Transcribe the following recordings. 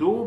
2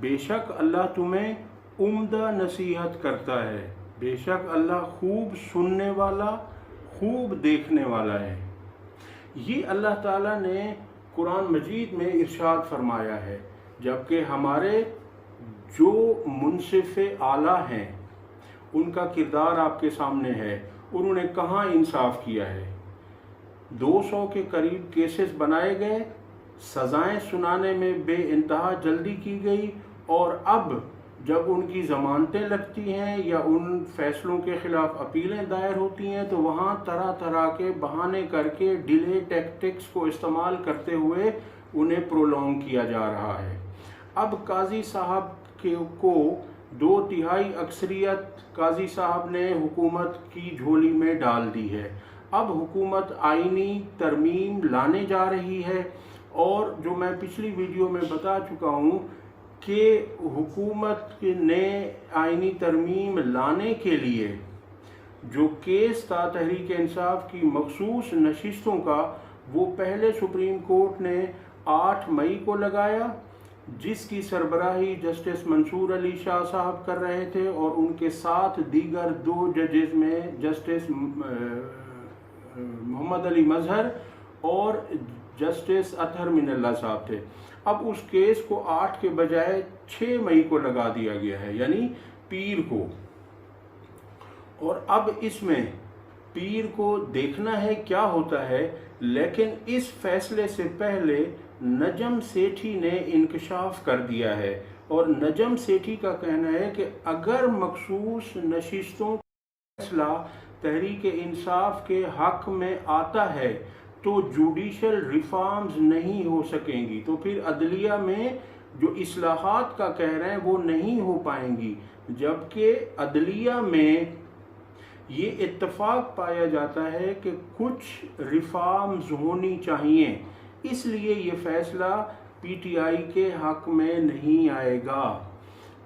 بے شک اللہ تمہیں عمدہ نصیحت کرتا ہے، بے شک اللہ خوب سننے والا، خوب دیکھنے والا ہے۔ یہ اللہ تعالیٰ نے قرآن مجید میں ارشاد فرمایا ہے، جبکہ ہمارے جو منصف اعلیٰ ہیں ان کا کردار آپ کے سامنے ہے، انہوں نے کہاں انصاف کیا ہے۔ 200 کے قریب کیسز بنائے گئے، سزائیں سنانے میں بے انتہا جلدی کی گئی، اور اب جب ان کی ضمانتیں لگتی ہیں یا ان فیصلوں کے خلاف اپیلیں دائر ہوتی ہیں تو وہاں طرح طرح کے بہانے کر کے ڈیلے ٹیکٹکس کو استعمال کرتے ہوئے انہیں پرولونگ کیا جا رہا ہے۔ اب قاضی صاحب کو 2/3 اکثریت قاضی صاحب نے حکومت کی جھولی میں ڈال دی ہے۔ اب حکومت آئینی ترمیم لانے جا رہی ہے، اور جو میں پچھلی ویڈیو میں بتا چکا ہوں کہ حکومت نے آئینی ترمیم لانے کے لیے جو کیس تھا تحریک انصاف کی مخصوص نشستوں کا، وہ پہلے سپریم کورٹ نے 8 مئی کو لگایا، جس کی سربراہی جسٹس منصور علی شاہ صاحب کر رہے تھے، اور ان کے ساتھ دیگر 2 ججز میں جسٹس محمد علی مظہر اور جسٹس اطہر من اللہ صاحب تھے۔ اب اس کیس کو 8 کے بجائے 6 مئی کو لگا دیا گیا ہے، یعنی پیر کو، اور اب اس میں پیر کو دیکھنا ہے کیا ہوتا ہے۔ لیکن اس فیصلے سے پہلے نجم سیٹھی نے انکشاف کر دیا ہے، اور نجم سیٹھی کا کہنا ہے کہ اگر مخصوص نشستوں کا فیصلہ تحریک انصاف کے حق میں آتا ہے تو جوڈیشل ریفارمز نہیں ہو سکیں گی، تو پھر عدلیہ میں جو اصلاحات کا کہہ رہے ہیں وہ نہیں ہو پائیں گی، جبکہ عدلیہ میں یہ اتفاق پایا جاتا ہے کہ کچھ ریفارمز ہونی چاہیے، اس لیے یہ فیصلہ پی ٹی آئی کے حق میں نہیں آئے گا۔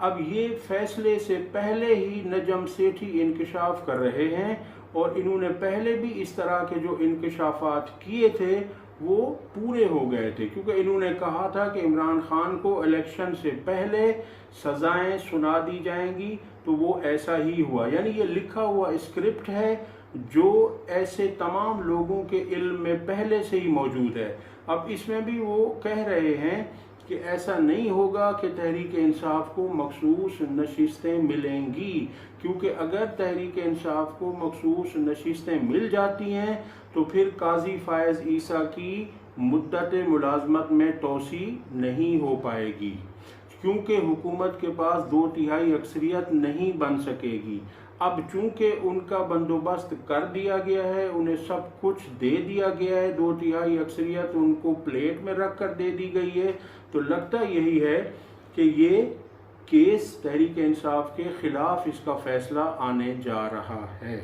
اب یہ فیصلے سے پہلے ہی نجم سیٹھی انکشاف کر رہے ہیں، اور انہوں نے پہلے بھی اس طرح کے جو انکشافات کیے تھے وہ پورے ہو گئے تھے، کیونکہ انہوں نے کہا تھا کہ عمران خان کو الیکشن سے پہلے سزائیں سنا دی جائیں گی، تو وہ ایسا ہی ہوا۔ یعنی یہ لکھا ہوا اسکرپٹ ہے جو ایسے تمام لوگوں کے علم میں پہلے سے ہی موجود ہے۔ اب اس میں بھی وہ کہہ رہے ہیں کہ ایسا نہیں ہوگا کہ تحریک انصاف کو مخصوص نشستیں ملیں گی، کیونکہ اگر تحریک انصاف کو مخصوص نشستیں مل جاتی ہیں تو پھر قاضی فائز عیسیٰ کی مدت ملازمت میں توسیع نہیں ہو پائے گی، کیونکہ حکومت کے پاس 2/3 اکثریت نہیں بن سکے گی۔ اب چونکہ ان کا بندوبست کر دیا گیا ہے، انہیں سب کچھ دے دیا گیا ہے، 2/3 اکثریت ان کو پلیٹ میں رکھ کر دے دی گئی ہے، تو لگتا یہی ہے کہ یہ کیس تحریک انصاف کے خلاف اس کا فیصلہ آنے جا رہا ہے۔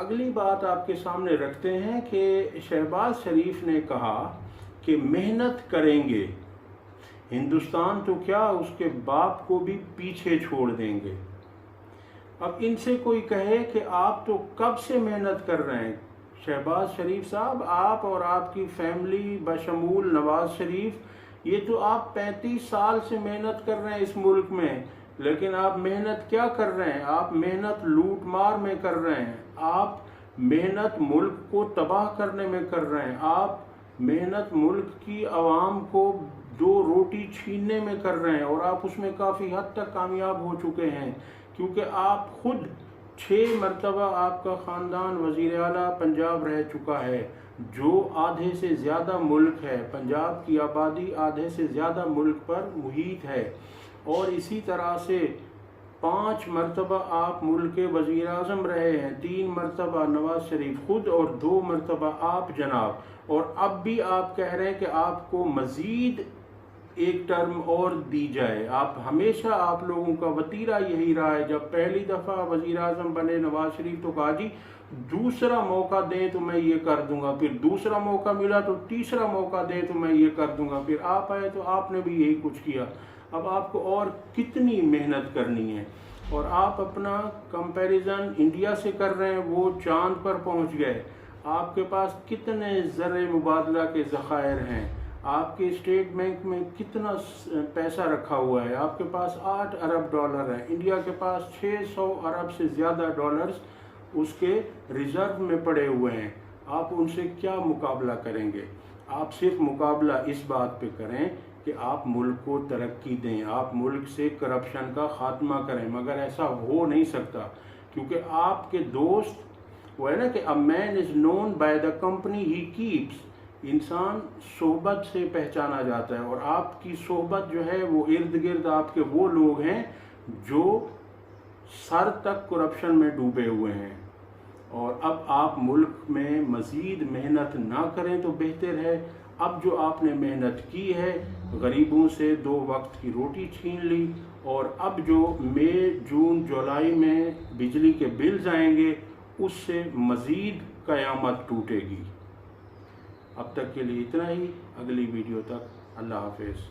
اگلی بات آپ کے سامنے رکھتے ہیں کہ شہباز شریف نے کہا کہ محنت کریں گے، ہندوستان تو کیا اس کے باپ کو بھی پیچھے چھوڑ دیں گے۔ اب ان سے کوئی کہے کہ آپ تو کب سے محنت کر رہے ہیں، شہباز شریف صاحب، آپ اور آپ کی فیملی بشمول نواز شریف، یہ تو آپ 35 سال سے محنت کر رہے ہیں اس ملک میں، لیکن آپ محنت کیا کر رہے ہیں؟ آپ محنت لوٹ مار میں کر رہے ہیں، آپ محنت ملک کو تباہ کرنے میں کر رہے ہیں، آپ محنت ملک کی عوام کو 2 روٹی چھیننے میں کر رہے ہیں، اور آپ اس میں کافی حد تک کامیاب ہو چکے ہیں، کیونکہ آپ خود 6 مرتبہ آپ کا خاندان وزیر اعلیٰ پنجاب رہ چکا ہے، جو آدھے سے زیادہ ملک ہے، پنجاب کی آبادی آدھے سے زیادہ ملک پر محیط ہے، اور اسی طرح سے 5 مرتبہ آپ ملک کے وزیر اعظم رہے ہیں، 3 مرتبہ نواز شریف خود اور 2 مرتبہ آپ جناب، اور اب بھی آپ کہہ رہے ہیں کہ آپ کو مزید ایک ٹرم اور دی جائے۔ آپ ہمیشہ آپ لوگوں کا وتیرہ یہی رہا ہے، جب پہلی دفعہ وزیر اعظم بنے نواز شریف تو کہا جی دوسرا موقع دیں تو میں یہ کر دوں گا، پھر دوسرا موقع ملا تو تیسرا موقع دیں تو میں یہ کر دوں گا، پھر آپ آئے تو آپ نے بھی یہی کچھ کیا۔ اب آپ کو اور کتنی محنت کرنی ہے؟ اور آپ اپنا کمپیریزن انڈیا سے کر رہے ہیں، وہ چاند پر پہنچ گئے، آپ کے پاس کتنے زر مبادلہ کے ذخائر ہیں، آپ کے اسٹیٹ بینک میں کتنا پیسہ رکھا ہوا ہے؟ آپ کے پاس 8 ارب ڈالر ہے، انڈیا کے پاس 600 ارب سے زیادہ ڈالرز اس کے ریزرو میں پڑے ہوئے ہیں۔ آپ ان سے کیا مقابلہ کریں گے؟ آپ صرف مقابلہ اس بات پہ کریں کہ آپ ملک کو ترقی دیں، آپ ملک سے کرپشن کا خاتمہ کریں، مگر ایسا ہو نہیں سکتا کیونکہ آپ کے دوست وہ ہے نا کہ a man is known by the company he keeps، انسان صحبت سے پہچانا جاتا ہے، اور آپ کی صحبت جو ہے وہ ارد گرد آپ کے وہ لوگ ہیں جو سر تک کرپشن میں ڈوبے ہوئے ہیں۔ اور اب آپ ملک میں مزید محنت نہ کریں تو بہتر ہے۔ اب جو آپ نے محنت کی ہے، غریبوں سے 2 وقت کی روٹی چھین لی، اور اب جو مئی، جون، جولائی میں بجلی کے بلز آئیں گے اس سے مزید قیامت ٹوٹے گی۔ اب تک کے لیے اتنا ہی، اگلی ویڈیو تک اللہ حافظ۔